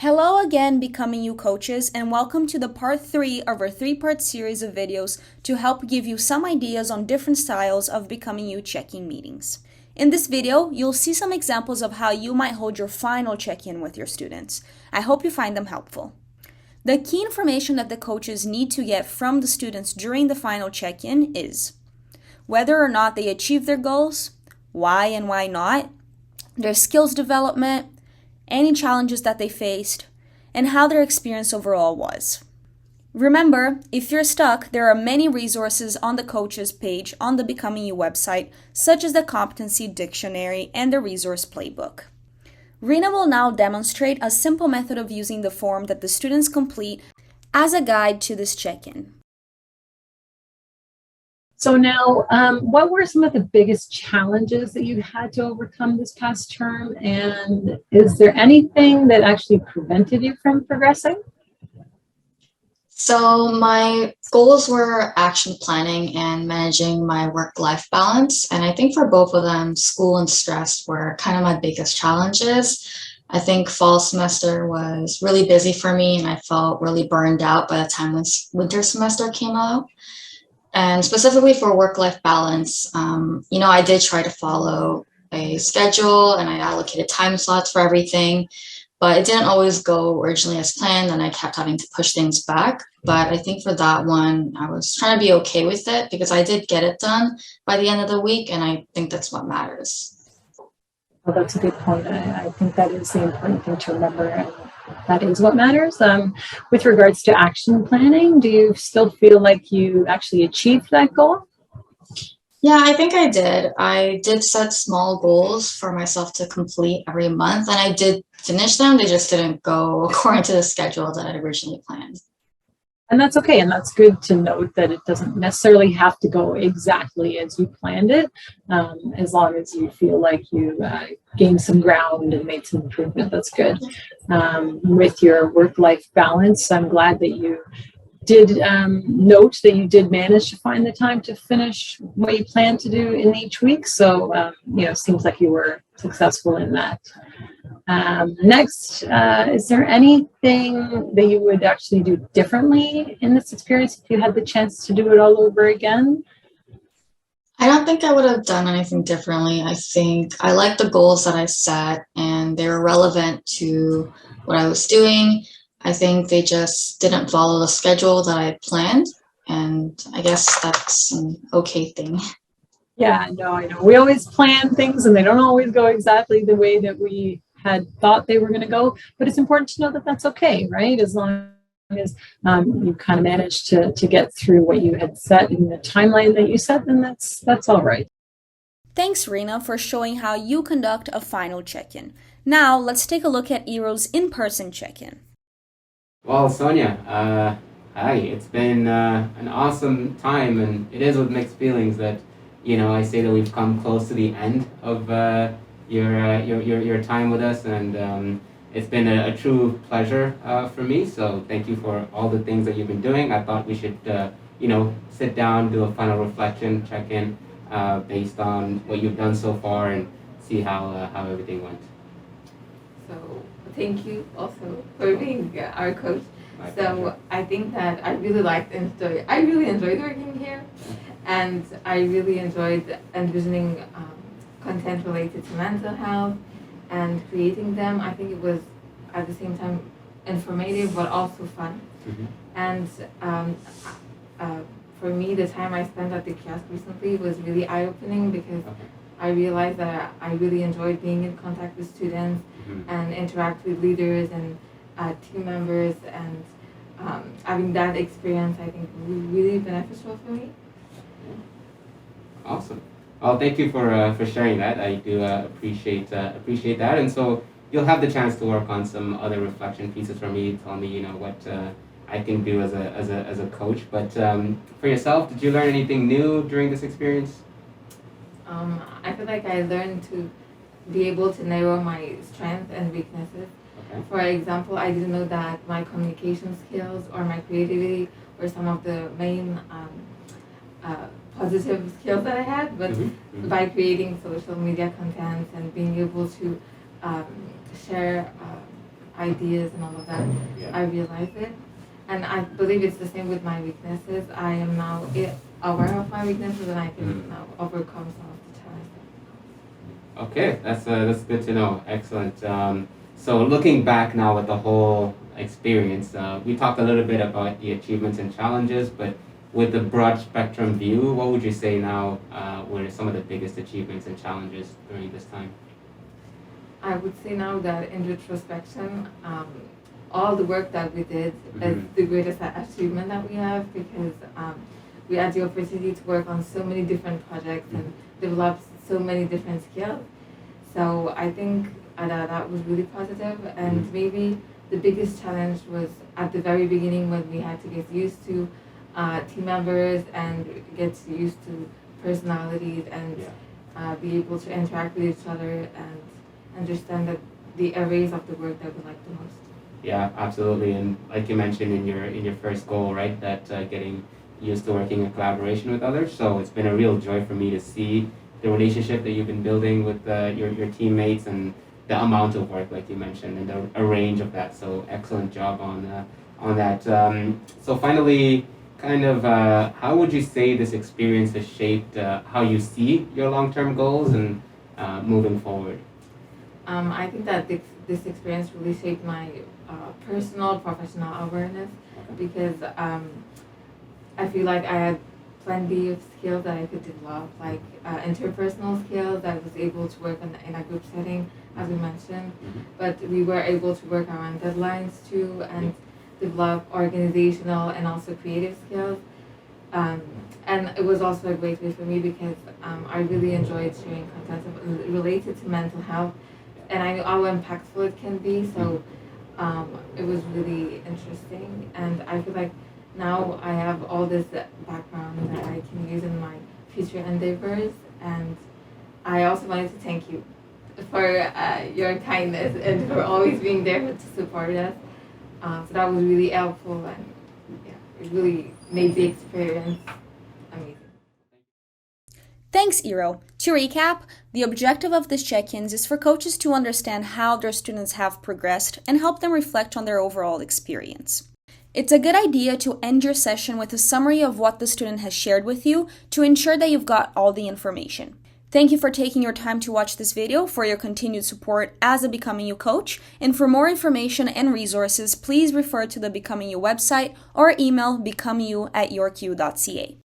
Hello again, Becoming You coaches, and welcome to the part 3 of our 3-part series of videos to help give you some ideas on different styles of Becoming You check-in meetings. In this video, you'll see some examples of how you might hold your final check-in with your students. I hope you find them helpful. The key information that the coaches need to get from the students during the final check-in is whether or not they achieved their goals, why and why not, their skills development, any challenges that they faced, and how their experience overall was. Remember, if you're stuck, there are many resources on the coaches page on the Becoming You website, such as the Competency Dictionary and the Resource Playbook. Rena will now demonstrate a simple method of using the form that the students complete as a guide to this check-in. So now, what were some of the biggest challenges that you had to overcome this past term? And is there anything that actually prevented you from progressing? So my goals were action planning and managing my work-life balance. And I think for both of them, school and stress were kind of my biggest challenges. I think fall semester was really busy for me and I felt really burned out by the time when winter semester came out. And specifically for work-life balance, I did try to follow a schedule and I allocated time slots for everything, but it didn't always go originally as planned and I kept having to push things back. But I think for that one, I was trying to be okay with it because I did get it done by the end of the week and I think that's what matters. Well, that's a good point. I think that is the important thing to remember. And that is what matters. With regards to action planning, do you still feel like you actually achieved that goal? Yeah, I think I did. I did set small goals for myself to complete every month, and I did finish them. They just didn't go according to the schedule that I originally planned. And that's okay. And that's good to note that it doesn't necessarily have to go exactly as you planned it, as long as you feel like you gained some ground and made some improvement. That's good. With your work-life balance, I'm glad that you did note that you did manage to find the time to finish what you planned to do in each week. So, seems like you were successful in that. Next, is there anything that you would actually do differently in this experience if you had the chance to do it all over again? I don't think I would have done anything differently. I think I liked the goals that I set and they were relevant to what I was doing. I think they just didn't follow the schedule that I planned. And I guess that's an okay thing. Yeah, no, I know. We always plan things and they don't always go exactly the way that we had thought they were going to go. But it's important to know that that's okay, right? As long as you kind of managed to get through what you had set in the timeline that you set, then that's all right. Thanks, Rena, for showing how you conduct a final check-in. Now, let's take a look at Ero's in-person check-in. Well, Sonia, hi. It's been an awesome time, and it is with mixed feelings that, I say that we've come close to the end of your time with us, and it's been a true pleasure for me. So thank you for all the things that you've been doing. I thought we should, sit down, do a final reflection, check in based on what you've done so far, and see how everything went. So thank you also for being our coach. My So pleasure. I think that I really enjoyed working here, and I really enjoyed envisioning content related to mental health and creating them. I think it was at the same time informative but also fun. Mm-hmm. And for me, the time I spent at the kiosk recently was really eye-opening because Okay. I realized that I really enjoyed being in contact with students Mm-hmm. and interact with leaders and team members, and having that experience I think was really beneficial for me. Awesome. Well, thank you for sharing that. I do appreciate that. And so you'll have the chance to work on some other reflection pieces for me. Tell me, what I can do as a coach. But for yourself, did you learn anything new during this experience? I feel like I learned to be able to narrow my strengths and weaknesses. Okay. For example, I didn't know that my communication skills or my creativity were some of the main positive skills that I had, but by creating social media content and being able to share ideas and all of that, Yeah. I realize it. And I believe it's the same with my weaknesses. I am now aware of my weaknesses and I can now overcome some of the challenges. Okay, that's good to know. Excellent. So looking back now at the whole experience, we talked a little bit about the achievements and challenges, but with the broad spectrum view, what would you say now were some of the biggest achievements and challenges during this time? I would say now that in retrospection, all the work that we did is the greatest achievement that we have, because we had the opportunity to work on so many different projects and develop so many different skills. So I think that was really positive. And maybe the biggest challenge was at the very beginning, when we had to get used to team members and get used to personalities and be able to interact with each other and understand that the arrays of the work that we like the most. Yeah, absolutely. And like you mentioned in your first goal, right, that getting used to working in collaboration with others. So it's been a real joy for me to see the relationship that you've been building with your teammates, and the amount of work, like you mentioned, and a range of that. So excellent job on that. So finally, kind of how would you say this experience has shaped how you see your long-term goals and moving forward? I think that this experience really shaped my personal, professional awareness, because I feel like I had plenty of skills that I could develop, like interpersonal skills. I was able to work in a group setting, as we mentioned, but we were able to work around deadlines too, and develop organizational and also creative skills. And it was also a great way for me, because I really enjoyed sharing content related to mental health, and I know how impactful it can be. So it was really interesting, and I feel like now I have all this background that I can use in my future endeavors. And I also wanted to thank you for your kindness and for always being there to support us. So that was really helpful, and it really made the experience amazing. Thanks, Iro. To recap, the objective of this check-ins is for coaches to understand how their students have progressed and help them reflect on their overall experience. It's a good idea to end your session with a summary of what the student has shared with you to ensure that you've got all the information. Thank you for taking your time to watch this video, for your continued support as a Becoming You coach, and for more information and resources, please refer to the Becoming You website or email becomeyu@yorku.ca.